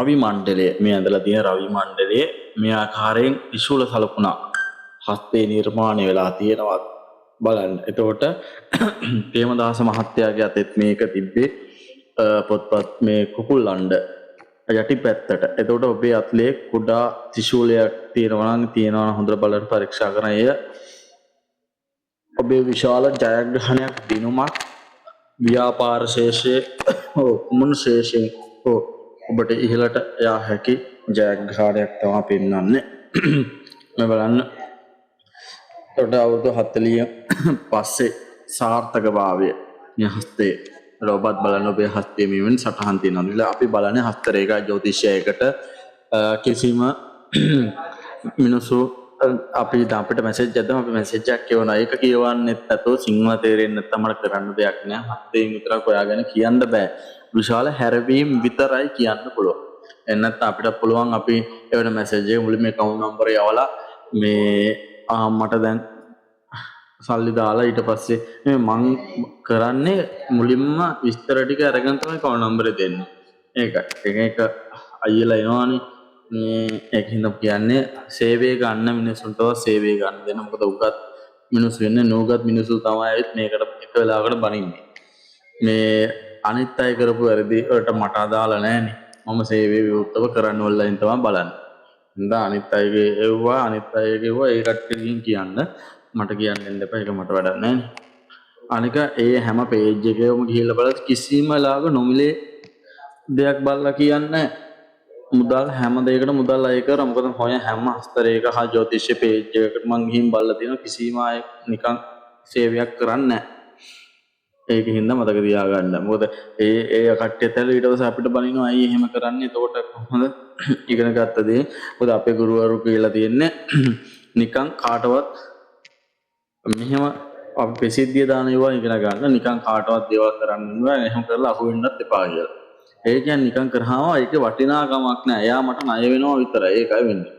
රවි මණ්ඩලය මේ ඇඳලා තියෙන රවි මණ්ඩලයේ මේ ආකාරයෙන් විශූල සලකුණා හස්තේ නිර්මාණය වෙලා තියෙනවා බලන්න. එතකොට ප්‍රේමදාස මහත්තයාගේ අතෙත් මේක තිබ්බේ පොත්පත් මේ කුකුල් අණ්ඩ යටි පැත්තට. එතකොට ඔබේ අත්ලේ කුඩා ත්‍රිශූලයක් තියෙනවා නම් හොඳට බලන්න පරීක්ෂා කරන එය ඔබේ විශාල ජයග්‍රහණයක් දිනුමක් ව්‍යාපාර ශේෂයේ කුමන ශේෂයෙන් ඔබට ඉහළට යා හැකි ජයග්‍රහණයක් තමයි පෙන්වන්නේ. මේ බලන්න. එතකොට අවුරුදු 40 පස්සේ සාර්ථකභාවය මේ හස්තේ ඔබත් බලන්න ඔබේ හස්තේ මෙවැනි සටහන් තියෙනවා. අපි බලන්නේ හස්ත රේඛා ජ්‍යොතිෂයකට කිසිම මිනිසු අපිට මැසේජ් එකක් අපි මැසේජ් එකක් කියවනවා. ඒක කියවන්නෙත් නැතෝ සිංහල තේරෙන්නේ නැත්නම් මට කරන්න දෙයක් නෑ. හස්තයෙන් විතරක් හොයාගෙන කියන්න බෑ. විශාල හැරවීම් විතරයි කියන්න පුළුවන්. එන්නත් අපිට පුළුවන් අපි එවන මැසේජ් එක මුලින්ම account number යවලා මේ මට දැන් සල්ලි දාලා ඊට පස්සේ මේ මං කරන්නේ මුලින්ම විස්තර ටික අරගෙන තමයි account number දෙන්නේ. ඒකයි. ඒක අයියලා එනවනේ. මේ ඒකින්ද කියන්නේ සේවය ගන්න මිනිස්සුන්ට සේවය ගන්න දෙන්න. මොකද උගත් මිනිස්සු වෙන්නේ නෝගත් මිනිස්සු තමයි මේකට එක වෙලාවකට බනින්නේ. මේ අනිත් අය කරපු වැරදි වලට මට අදාළ නැහැනේ. මම සේවය විවෘතව කරන්න ඕනලයින් තමයි බලන්නේ. හින්දා අනිත් අයගේ එව්වා අනිත් අයගේ ඒවා ඒ කට්ටියකින් කියන්න මට කියන්න දෙන්න එපා. ඒක මට වැඩක් නැහැනේ. අනික ඒ හැම පේජ් එකේම ගිහිල්ලා බලද්දි කිසිම ලාභ නොමිලේ දෙයක් බලලා කියන්නේ මුදල් හැම දෙයකටම මුදල් අය කරා. මොකද හොය හැම හස්තරයක හා ජ්‍යොතිෂ පේජ් එකකට මං ගිහින් බලලා තියෙනවා කිසිම අය නිකන් සේවයක් කරන්නේ නැහැ. ඒකින්ද මතක තියාගන්න. මොකද ඒ කට්ටියත් ඇවිල්ලා ඊට පස්සේ අපිට බනිනවා අයියේ එහෙම කරන්නේ. එතකොට කොහොමද ඉගෙන ගත්ත දේ? මොකද අපේ ගුරුවරු කියලා තියෙන්නේ නිකන් කාටවත් මෙහෙම අපි ප්‍රසිද්ධිය දාන ඒවා ඉගෙන ගන්න නිකන් කාටවත් දේවල් කරන්න නෑ. එහෙම කරලා අහු වෙන්නත් එපා කියලා. ඒ කියන්නේ නිකන් කරාම ඒකේ වටිනාකමක් නෑ. එයා මට ණය වෙනවා විතරයි. ඒකයි වෙන්නේ.